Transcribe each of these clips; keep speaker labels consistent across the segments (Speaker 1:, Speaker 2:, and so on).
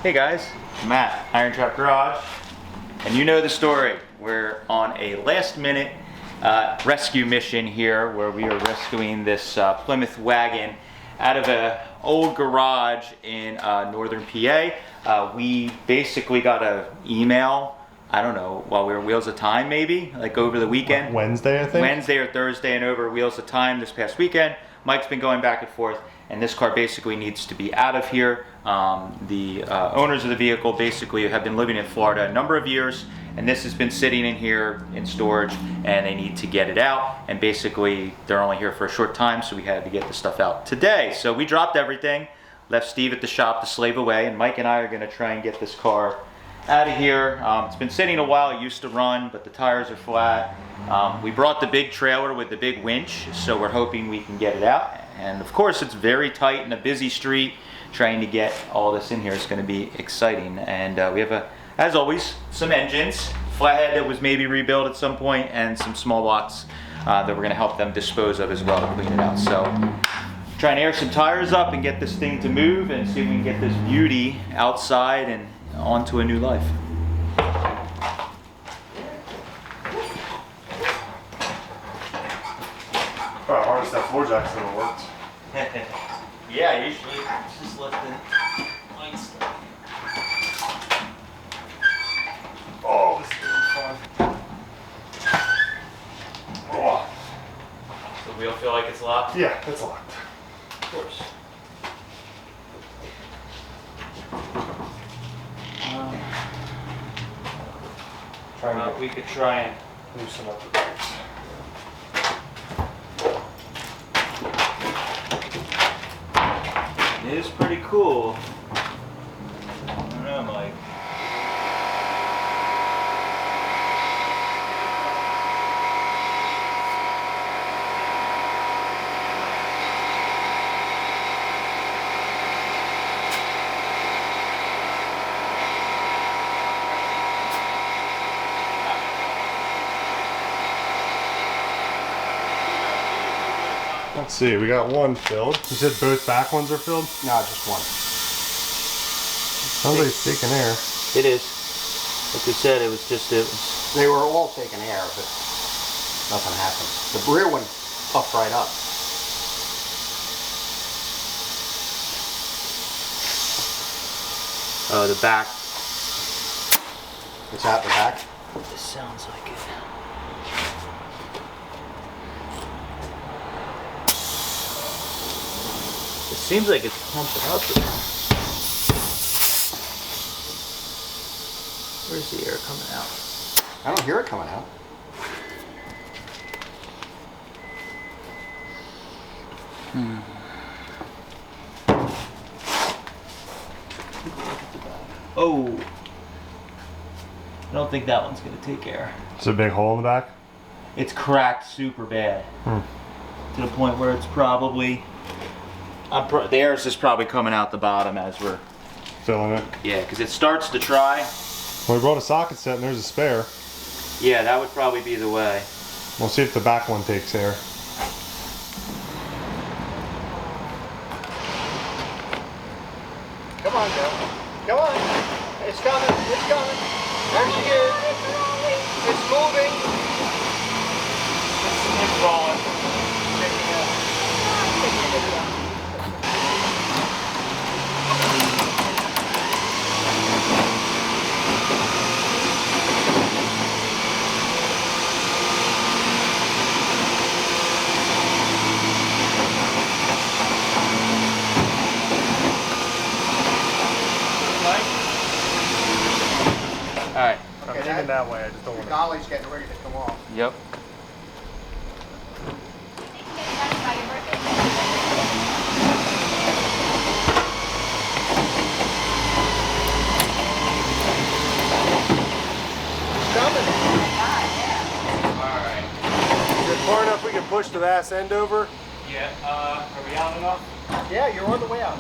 Speaker 1: Hey guys, Matt, IronTrap Garage, and you know the story. We're on a last-minute rescue mission here where we are rescuing this Plymouth Wagon out of an old garage in northern PA. We basically got an email, I don't know, while we were Wheels of Time maybe, like over the weekend.
Speaker 2: Wednesday, I think?
Speaker 1: Wednesday or Thursday, and over Wheels of Time this past weekend. Mike's been going back and forth, and this car basically needs to be out of here. The owners of the vehicle basically have been living in Florida a number of years, and this has been sitting in here in storage, and they need to get it out. And basically, they're only here for a short time, so we had to get the stuff out today. So we dropped everything, left Steve at the shop to slave away, and Mike and I are going to try and get this car out of here. It's been sitting a while. It used to run, but the tires are flat. We brought the big trailer with the big winch, so we're hoping we can get it out. And of course, it's very tight in a busy street. Trying to get all this in here is going to be exciting. And we have, as always, some engines, flathead that was maybe rebuilt at some point, and some small blocks that we're going to help them dispose of as well to clean it out. So, trying to air some tires up and get this thing to move and see if we can get this beauty outside and onto a new life.
Speaker 2: Oh, hardest that floor jack's ever worked.
Speaker 1: Yeah, usually it's just let the lights.
Speaker 2: Oh, this is really fun. Oh.
Speaker 1: The wheel feel like it's locked?
Speaker 2: Yeah, it's locked.
Speaker 1: Of course. We could try and
Speaker 2: loosen up the brakes.
Speaker 1: It is pretty cool. I don't know, Mike.
Speaker 2: Let's see, we got one filled. You said both back ones are filled?
Speaker 3: No, just one.
Speaker 2: Sounds like it's taking air.
Speaker 1: It is. Like we said, it was.
Speaker 3: They were all taking air, but nothing happened. The rear one puffed right up.
Speaker 1: Oh, the back.
Speaker 3: Is that the back?
Speaker 1: This sounds like it. It seems like it's pumping up there. Where's the air coming out?
Speaker 3: I don't hear it coming out.
Speaker 1: Oh. I don't think that one's gonna take air.
Speaker 2: It's a big hole in the back?
Speaker 1: It's cracked super bad. To the point where it's probably... the air is just probably coming out the bottom as we're...
Speaker 2: Filling it.
Speaker 1: Yeah, because it starts to try.
Speaker 2: Well, we brought a socket set and there's a spare.
Speaker 1: Yeah, that would probably be the way.
Speaker 2: We'll see if the back one takes air.
Speaker 3: Come on, Joe. Come on. It's coming. It's coming. There she is. It's moving.
Speaker 1: It's rolling. Alright.
Speaker 2: I'm aiming that way, I just don't want
Speaker 3: The
Speaker 2: to.
Speaker 3: dolly's getting ready to come off.
Speaker 1: Yep.
Speaker 3: It's coming.
Speaker 1: Alright.
Speaker 2: Is it far enough we can push the ass end over?
Speaker 1: Yeah, are we out enough?
Speaker 3: Yeah, you're on the way out.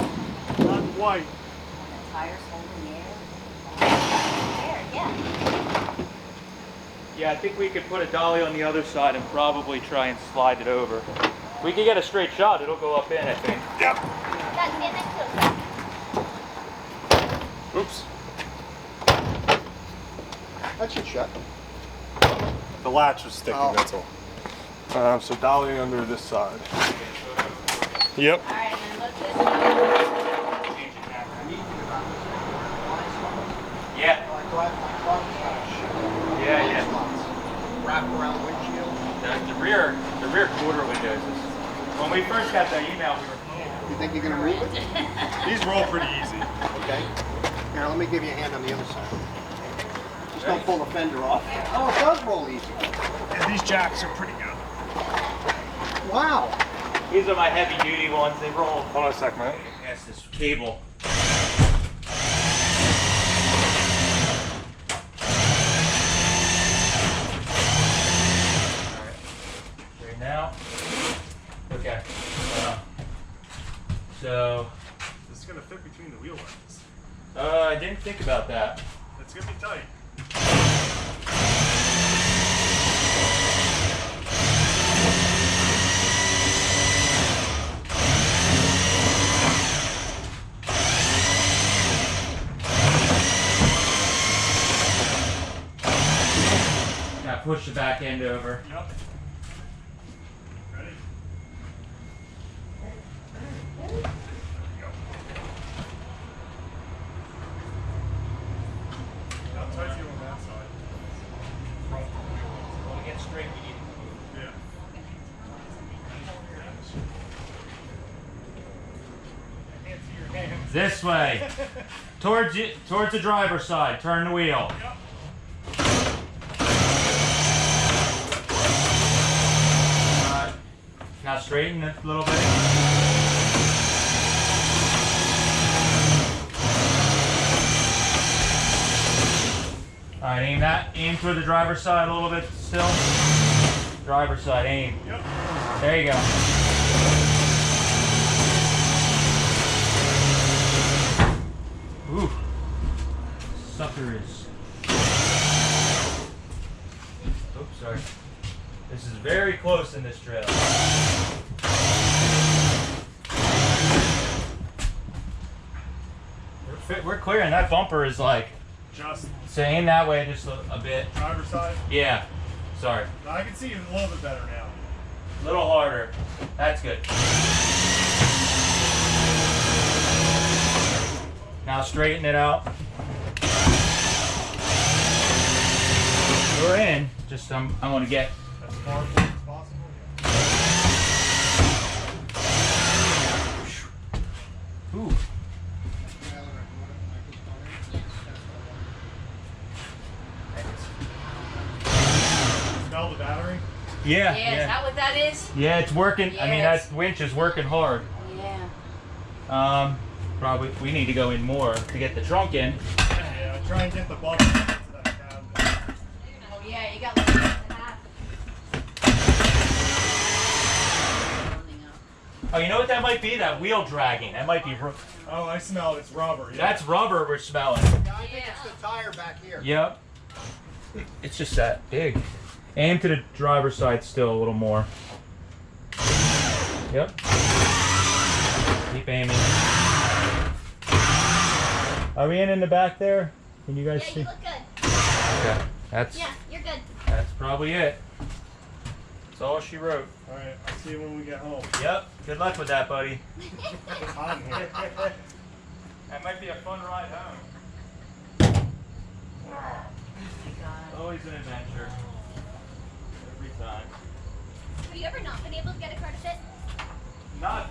Speaker 2: Not quite.
Speaker 4: The tires holding the air. Yeah.
Speaker 1: Yeah, I think we could put a dolly on the other side and probably try and slide it over. If we could get a straight shot, it'll go up in, I think.
Speaker 2: Yep.
Speaker 4: Stand next to us.
Speaker 2: Oops.
Speaker 3: That should shut.
Speaker 2: The latch was sticking,
Speaker 3: Oh.
Speaker 2: that's all. So dolly under this side. Yep.
Speaker 4: All right, and then look this way.
Speaker 1: Yeah. Yeah.
Speaker 3: Wrap around the windshield.
Speaker 1: The rear quarter windows. When we first got the email, we were.
Speaker 3: You think you're gonna move it?
Speaker 2: These roll pretty easy.
Speaker 3: Okay. Here, let me give you a hand on the other side. Just don't pull the fender off. Oh, it does roll easy.
Speaker 2: And these jacks are pretty good.
Speaker 3: Wow.
Speaker 1: These are my heavy duty ones. They roll.
Speaker 2: Hold on a sec, man.
Speaker 1: Past this cable. Right now. Okay. So.
Speaker 2: This is gonna fit between the wheel wells.
Speaker 1: I didn't think about that.
Speaker 2: It's gonna be tight.
Speaker 1: Now push the back end over.
Speaker 2: Yep. Ready? There you go. How tight you on that side?
Speaker 1: Want to get straight, we need to move.
Speaker 2: Yeah. I can't see your hands.
Speaker 1: This way. Towards the driver's side. Turn the wheel.
Speaker 2: Yep.
Speaker 1: Now straighten it a little bit. Alright, aim toward the driver's side a little bit still. Driver's side, aim.
Speaker 2: Yep.
Speaker 1: There you go. Ooh. Sucker is. Oops, sorry. This is very close in this trail. We're clearing. That bumper is like,
Speaker 2: Just
Speaker 1: so aim that way just a bit.
Speaker 2: driver's side.
Speaker 1: Yeah. Sorry.
Speaker 2: I can see you a little bit better now.
Speaker 1: A little harder. That's good. Now straighten it out. We're in. Just I want to get.
Speaker 2: As far as possible.
Speaker 1: Ooh.
Speaker 2: Smell the battery?
Speaker 1: Yeah.
Speaker 4: Yeah, is that what that is?
Speaker 1: Yeah, it's working. I mean,
Speaker 4: Yes.
Speaker 1: that winch is working hard.
Speaker 4: Yeah.
Speaker 1: Probably we need to go in more to get the trunk in.
Speaker 2: Yeah, try and get the bumper into that cabinet.
Speaker 4: Oh yeah, you got like half.
Speaker 1: Oh, you know what that might be? That wheel dragging. That might be.
Speaker 2: Oh, I smell it. It's rubber. Yeah.
Speaker 1: That's rubber we're smelling.
Speaker 3: Yeah, I think it's the tire back here.
Speaker 1: Yep. It's just that big. Aim to the driver's side still a little more. Yep. Keep aiming. Are we in the back there? Can you guys
Speaker 5: Yeah,
Speaker 1: see?
Speaker 5: you look good.
Speaker 1: Okay. That's
Speaker 5: Yeah, you're good.
Speaker 1: that's probably it. That's all she wrote.
Speaker 2: All right, I'll see you when we get home.
Speaker 1: Yep. Good luck with that, buddy.
Speaker 2: It's hot in here.
Speaker 1: That might be a fun ride home. Always an adventure. Every time.
Speaker 5: Have you ever not been able to get a car to fit?
Speaker 1: Not,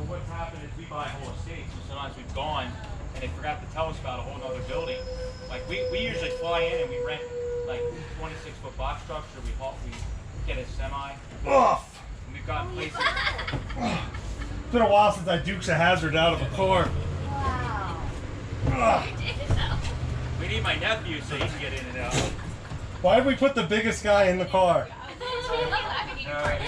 Speaker 1: what's happened is we buy whole estates, so sometimes we've gone and they forgot to tell us about a whole nother building. Like we usually fly in and we rent like 26-foot box trucks, or we get a semi.
Speaker 2: Ugh.
Speaker 1: And we've gotten places.
Speaker 2: It's been a while since I Dukes a Hazzard out of a car.
Speaker 5: Wow.
Speaker 2: Ugh.
Speaker 5: You did so.
Speaker 1: We need my nephew so he can get in and out.
Speaker 2: Why did we put the biggest guy in the car?
Speaker 5: I mean, your partner.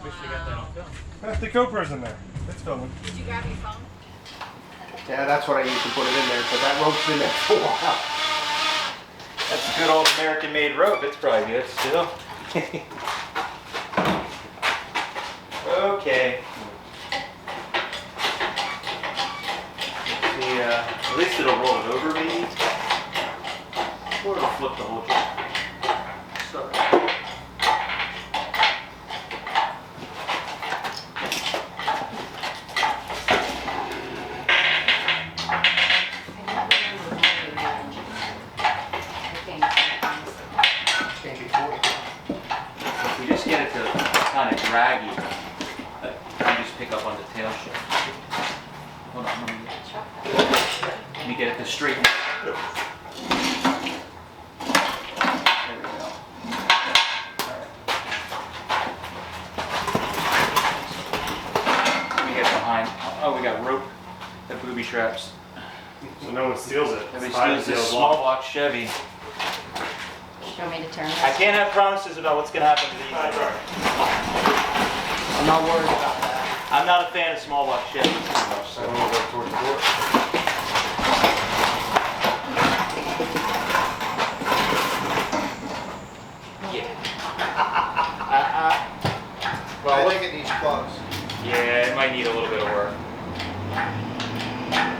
Speaker 1: Wish we got that on film.
Speaker 2: That's the GoPro's in there. It's filming.
Speaker 5: Did you grab your phone?
Speaker 3: Yeah, that's what I used to put it in there, but that rope's been there for a while.
Speaker 1: That's a good old American-made rope. It's probably good still. Okay. See, at least it'll roll it over maybe. Or it'll flip the whole truck. Start.
Speaker 3: Can't be 40.
Speaker 1: If we just get it to kind of drag you, you just pick up on the tail shift. Hold on, let me get it to straighten. There we go. Let me get behind. Oh, we got rope, got booby traps.
Speaker 2: So no one steals it.
Speaker 1: Everybody
Speaker 2: It's fine
Speaker 1: steals
Speaker 2: to
Speaker 1: this
Speaker 2: steal a
Speaker 1: small
Speaker 2: block.
Speaker 1: block Chevy.
Speaker 4: You want me to turn
Speaker 1: I
Speaker 4: this?
Speaker 1: can't have promises about what's going to happen to these.
Speaker 3: I'm not worried about that.
Speaker 1: I'm not a fan of small block Chevys too much,
Speaker 2: So
Speaker 1: so.
Speaker 2: I'm gonna go towards the door.
Speaker 3: Well, look at these plugs.
Speaker 1: Yeah, it might need a little bit of work.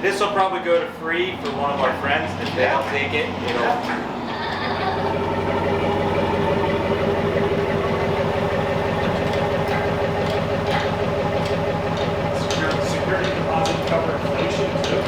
Speaker 1: This will probably go to free for one of our friends. If they don't take it, it'll.
Speaker 2: Security deposit cover inflation too.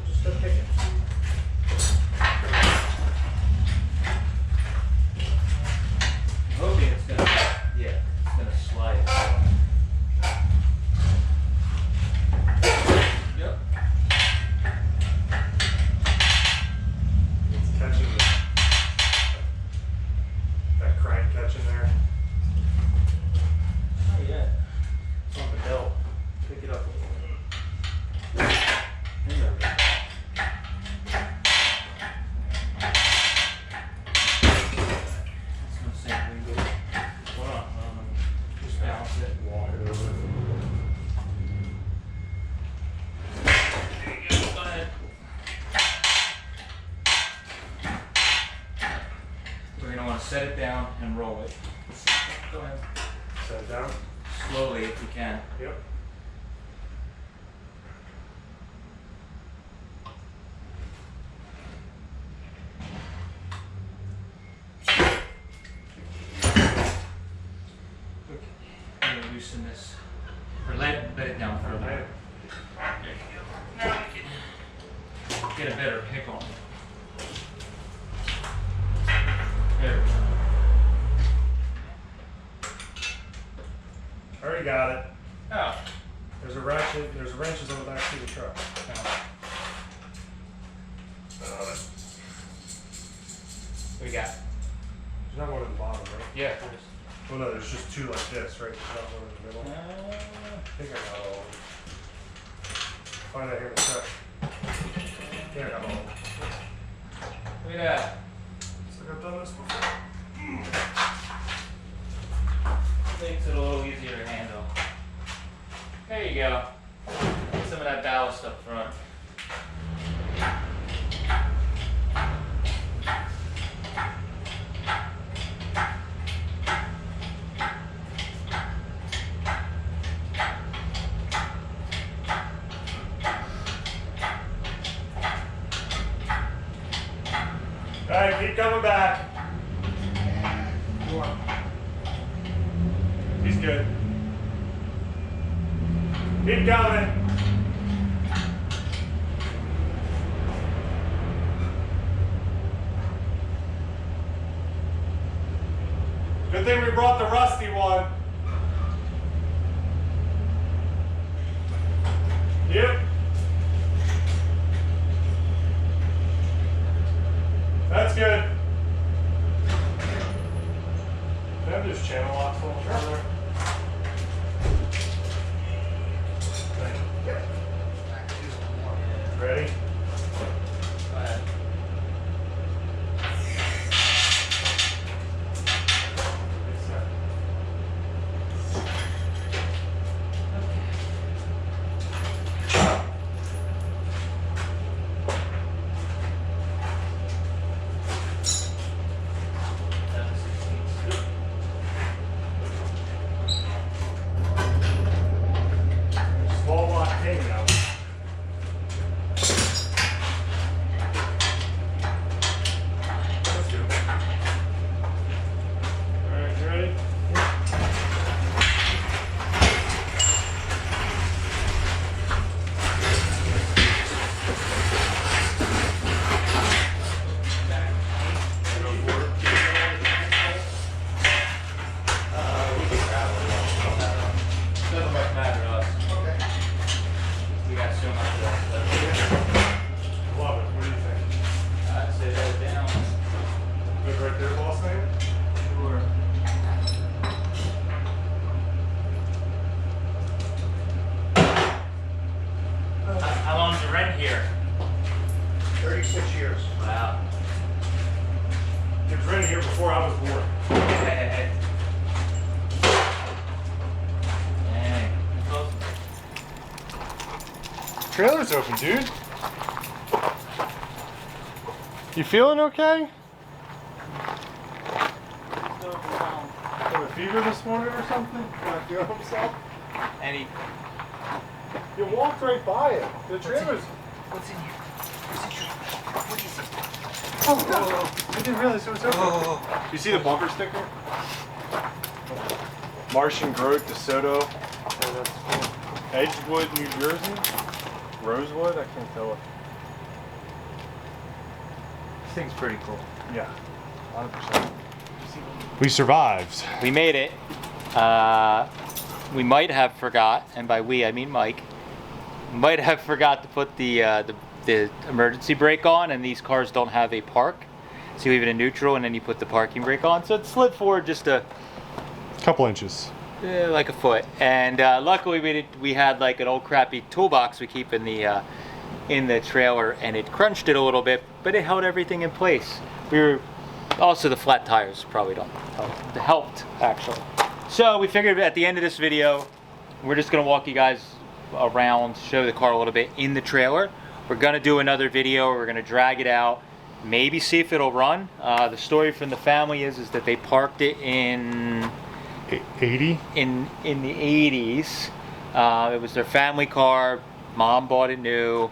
Speaker 2: Just a ticket.
Speaker 1: I'm hoping it's gonna, yeah, it's gonna slide. Yep.
Speaker 2: It's catching that crank catching there.
Speaker 1: Oh yeah.
Speaker 2: It's on the belt. Pick it up a little bit.
Speaker 1: There we go. It's gonna say we go.
Speaker 2: Hold on.
Speaker 1: Just balance it.
Speaker 2: Walk it over.
Speaker 1: There you go. Go ahead. We're gonna want to set it down and roll it. Go ahead.
Speaker 2: Set it down.
Speaker 1: Slowly if you can.
Speaker 2: Yep.
Speaker 1: Okay. I'm gonna loosen this. Or let it down further.
Speaker 2: Right.
Speaker 1: There you go. Now we can get a better pick on it. There we go.
Speaker 2: Already got it.
Speaker 1: Oh.
Speaker 2: There's a ratchet. There's wrenches on the back seat of the truck.
Speaker 1: What we got?
Speaker 2: There's not one at the bottom, right?
Speaker 1: Yeah.
Speaker 2: Well, no, there's just two like this, right? There's not one in the middle. I think I got all of them. Find out here in a sec. Yeah, I got all of them.
Speaker 1: Look at that.
Speaker 2: Looks like I've done this before.
Speaker 1: Makes it a little easier to handle. There you go. Get some of that ballast up front.
Speaker 2: All right, keep coming back. He's good. Keep coming. Good thing we brought the rusty one. Yep. That's good. Can I have this channel locks a little further? Thank you. Ready?
Speaker 1: Go ahead.
Speaker 2: It's set. 36 years.
Speaker 1: Wow.
Speaker 2: It was rented here before I was born.
Speaker 1: Dang.
Speaker 2: Trailer's open, dude. You feeling okay? Have a fever this morning or something? Not feeling himself?
Speaker 1: Any?
Speaker 2: You walked right by it. The trailer's.
Speaker 1: What's in here? What is it?
Speaker 2: Oh, no. I didn't realize it was open. You see the bumper sticker? Martian Grove, DeSoto. Edgewood, New Jersey. Rosewood? I can't tell it.
Speaker 1: This thing's pretty cool.
Speaker 2: Yeah, 100%. We survived.
Speaker 1: We made it. We might have forgot, and by we I mean Mike, might have forgot to put the emergency brake on, and these cars don't have a park. So you leave it in neutral, and then you put the parking brake on. So it slid forward just a
Speaker 2: couple inches.
Speaker 1: like a foot. And luckily we had like an old crappy toolbox we keep in the trailer, and it crunched it a little bit, but it held everything in place. Also the flat tires probably don't help. It helped actually. So we figured at the end of this video, we're just gonna walk you guys around, show the car a little bit in the trailer. We're gonna do another video, we're gonna drag it out, maybe see if it'll run. The story from the family is that they parked it in
Speaker 2: 80?
Speaker 1: In the 80s. It was their family car. Mom bought it new,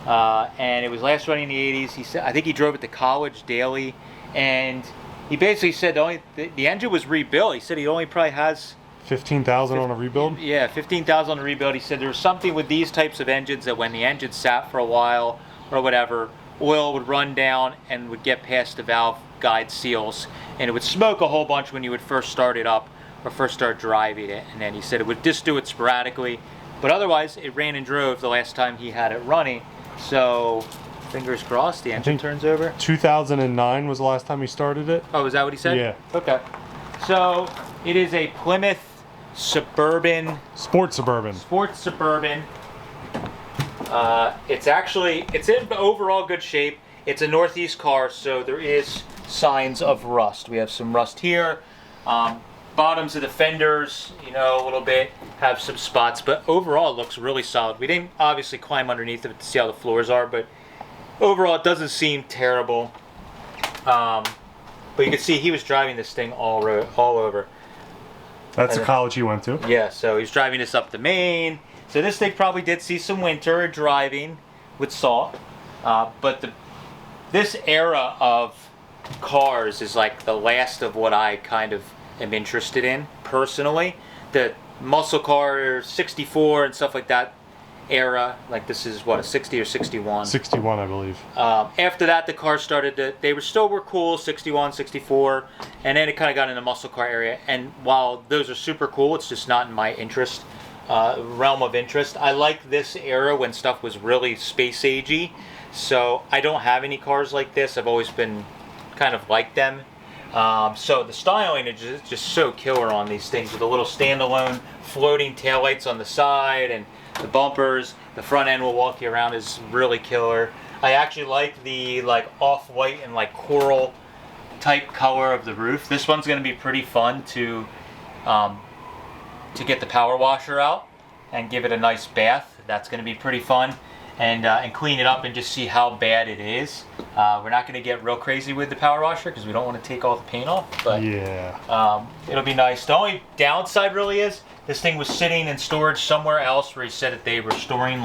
Speaker 1: and it was last running in the 80s. He said, I think he drove it to college daily, and he basically said the engine was rebuilt. He said he only probably has
Speaker 2: 15,000 on a rebuild?
Speaker 1: Yeah, 15,000 on a rebuild. He said there was something with these types of engines that when the engine sat for a while or whatever, oil would run down and would get past the valve guide seals, and it would smoke a whole bunch when you would first start it up or first start driving it. And then he said it would just do it sporadically, but otherwise it ran and drove the last time he had it running. So fingers crossed the engine turns over.
Speaker 2: 2009 was the last time he started it.
Speaker 1: Oh, is that what he said?
Speaker 2: Yeah.
Speaker 1: Okay. So it is a Plymouth Suburban.
Speaker 2: Sports Suburban.
Speaker 1: It's in overall good shape. It's a Northeast car, so there is signs of rust. We have some rust here. Bottoms of the fenders, a little bit, have some spots, but overall it looks really solid. We didn't obviously climb underneath of it to see how the floors are, but overall it doesn't seem terrible. But you can see he was driving this thing all over.
Speaker 2: That's the college he went to.
Speaker 1: Yeah, so he's driving this up to Maine. So this thing probably did see some winter driving with salt. But this era of cars is like the last of what I kind of am interested in personally. The muscle car 64 and stuff like that era, like this is what, a 60 or 61?
Speaker 2: 61, I believe.
Speaker 1: After that the cars started they were cool, 61, 64, and then it kind of got in the muscle car area. And while those are super cool, it's just not in my realm of interest. I like this era when stuff was really space agey, so I don't have any cars like this. I've always been kind of like them. So the styling is just so killer on these things, with the little standalone floating taillights on the side and the bumpers. The front end will walk you around is really killer. I actually like the off-white and coral type color of the roof. This one's going to be pretty fun to get the power washer out and give it a nice bath. That's going to be pretty fun. And clean it up and just see how bad it is. We're not going to get real crazy with the power washer because we don't want to take all the paint off, but yeah, it'll be nice. The only downside really is this thing was sitting in storage somewhere else where he said that they were storing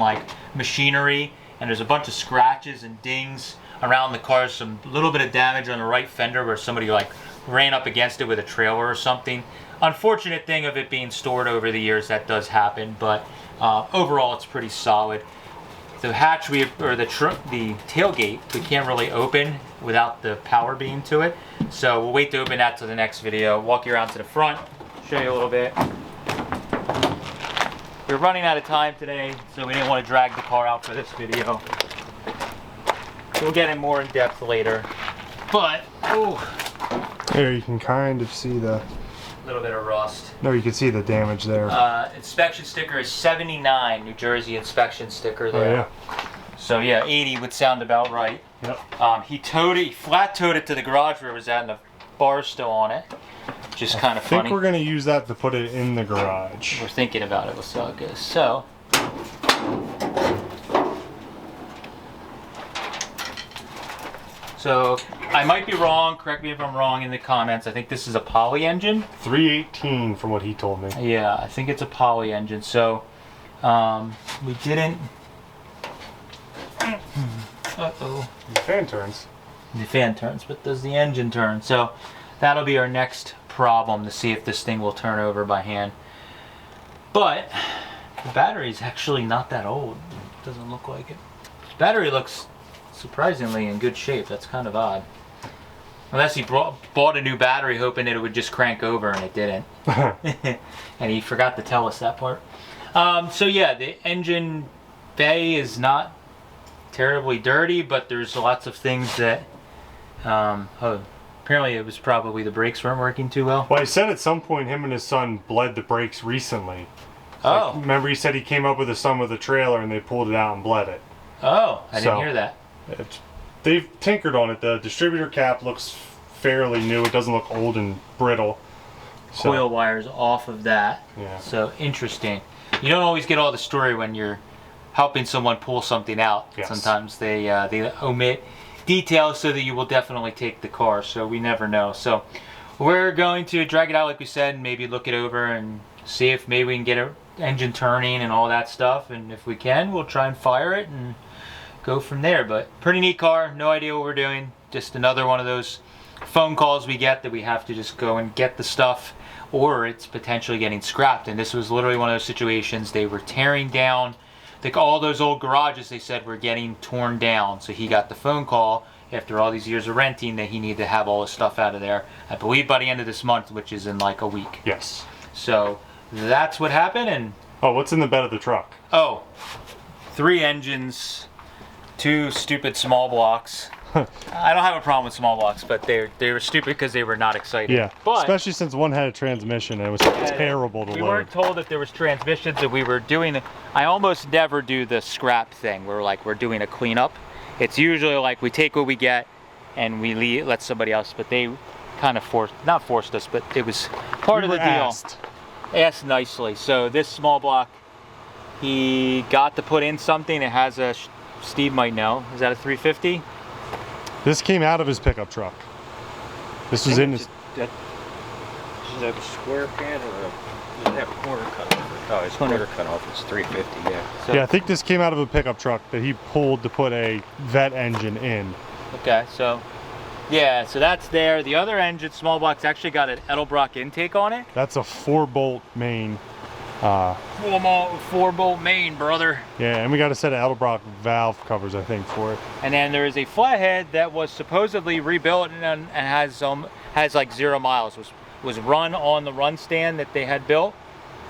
Speaker 1: machinery, and there's a bunch of scratches and dings around the car, some little bit of damage on the right fender where somebody ran up against it with a trailer or something. Unfortunate thing of it being stored over the years, that does happen, but overall it's pretty solid. The hatch the tailgate we can't really open without the power beam to it, so we'll wait to open that to the next video. Walk you around to the front, show you a little bit. We're running out of time today, so we didn't want to drag the car out for this video. We'll get in more in depth later, but
Speaker 2: here you can kind of see the
Speaker 1: little bit of rust.
Speaker 2: No, you can see the damage there.
Speaker 1: Inspection sticker is 79, New Jersey inspection sticker there.
Speaker 2: Oh, yeah.
Speaker 1: So yeah, 80 would sound about right.
Speaker 2: Yep.
Speaker 1: He flat towed it to the garage where it was at, and the bar's still on it. Just kind of
Speaker 2: I think
Speaker 1: funny.
Speaker 2: we're gonna use that to put it in the garage.
Speaker 1: We're thinking about it. We'll see how it goes. So. So I might be wrong. Correct me if I'm wrong in the comments. I think this is a poly engine.
Speaker 2: 318 from what he told me.
Speaker 1: Yeah, I think it's a poly engine. So we didn't. Uh-oh.
Speaker 2: The fan turns.
Speaker 1: The fan turns, but does the engine turn? So that'll be our next problem, to see if this thing will turn over by hand. But the battery is actually not that old. It doesn't look like it. The battery looks surprisingly in good shape. That's kind of odd. Unless he bought a new battery hoping that it would just crank over, and it didn't. And he forgot to tell us that part. So yeah, the engine bay is not terribly dirty, but there's lots of things that apparently it was probably the brakes weren't working too well.
Speaker 2: Well, he said at some point him and his son bled the brakes recently.
Speaker 1: Oh.
Speaker 2: Like, remember he said he came up with his son with a trailer and they pulled it out and bled it.
Speaker 1: Oh, I didn't
Speaker 2: So-
Speaker 1: hear that.
Speaker 2: They've tinkered on it. The distributor cap looks fairly new. It doesn't look old and brittle. So,
Speaker 1: Coil wires off of that.
Speaker 2: Yeah.
Speaker 1: So interesting. You don't always get all the story when you're helping someone pull something out.
Speaker 2: Yes.
Speaker 1: Sometimes they omit details so that you will definitely take the car. So we never know. So we're going to drag it out like we said, and maybe look it over and see if maybe we can get an engine turning and all that stuff. And if we can, we'll try and fire it and go from there. But pretty neat car. No idea what we're doing. Just another one of those phone calls we get that we have to just go and get the stuff, or it's potentially getting scrapped. And this was literally one of those situations. They were tearing down, like all those old garages, they said were getting torn down. So he got the phone call after all these years of renting that he needed to have all his stuff out of there, I believe by the end of this month, which is in like a week.
Speaker 2: yes.
Speaker 1: So that's what happened. And
Speaker 2: Oh, what's in the bed of the truck?
Speaker 1: oh, 3 engines, 2 stupid small blocks. I don't have a problem with small blocks, but they were stupid because they were not excited.
Speaker 2: Yeah.
Speaker 1: But
Speaker 2: Especially since one had a transmission and it was terrible to
Speaker 1: we
Speaker 2: load.
Speaker 1: weren't told if there was transmissions that we were doing. I almost never do the scrap thing where we're doing a cleanup. It's usually like we take what we get and we let somebody else. But they kind of not forced us, but it was part of the deal. Asked nicely. So this small block, he got to put in something. It has a, Steve might know, is that a 350?
Speaker 2: This came out of his pickup truck. This was in his.
Speaker 6: Is that a square pan or does it have a corner cut off? Oh, it's corner cut off. It's 350, yeah.
Speaker 1: So,
Speaker 2: Yeah, I think this came out of a pickup truck that he pulled to put a vet engine in.
Speaker 1: okay, so yeah, so that's there. The other engine, small block's actually got an Edelbrock intake on it.
Speaker 2: That's a 4-bolt main.
Speaker 1: 4-bolt main, brother.
Speaker 2: Yeah, and we got a set of Edelbrock valve covers, I think, for it.
Speaker 1: And then there is a flathead that was supposedly rebuilt and has like 0 miles. Was run on the run stand that they had built,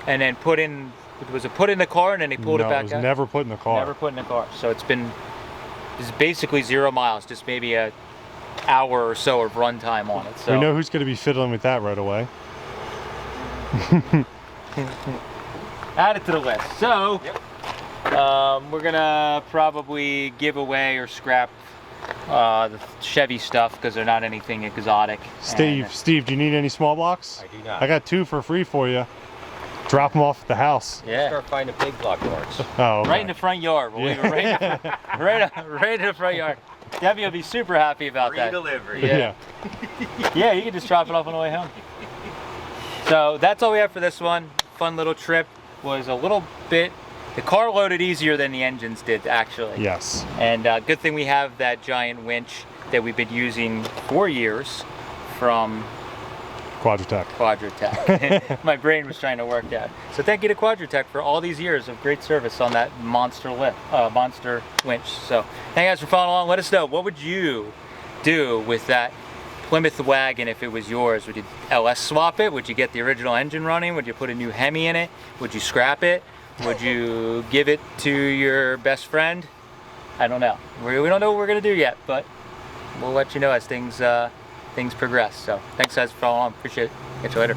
Speaker 1: and then put in the car, and then they pulled it back
Speaker 2: it was
Speaker 1: out.
Speaker 2: never put in the car.
Speaker 1: Never put in the car. So it's basically 0 miles, just maybe an hour or so of run time on it. So
Speaker 2: We know who's going to be fiddling with that right away.
Speaker 1: add it to the list. So we're gonna probably give away or scrap the Chevy stuff because they're not anything exotic.
Speaker 2: Steve, do you need any small blocks?
Speaker 6: I do not.
Speaker 2: I got 2 for free for you. Drop them off at the house.
Speaker 1: Yeah,
Speaker 6: Start finding big block parts.
Speaker 2: Oh, okay.
Speaker 1: right in the front yard. We'll leave it right in the front yard. Debbie will be super happy about
Speaker 6: Free
Speaker 1: that.
Speaker 6: delivery.
Speaker 1: Yeah. Yeah, you can just drop it off on the way home. So that's all we have for this one. Fun little trip. Was a little bit, the car loaded easier than the engines did actually.
Speaker 2: Yes.
Speaker 1: And good thing we have that giant winch that we've been using for years from
Speaker 2: Quadratech.
Speaker 1: Quadratech. My brain was trying to work that. So thank you to Quadratech for all these years of great service on that monster winch. So thank you guys for following along. Let us know, what would you do with that Plymouth Wagon if it was yours? Would you LS swap it? Would you get the original engine running? Would you put a new Hemi in it? Would you scrap it? Would you give it to your best friend? I don't know. We don't know what we're gonna do yet, but we'll let you know as things progress. So thanks guys for following along. Appreciate it. Catch you later.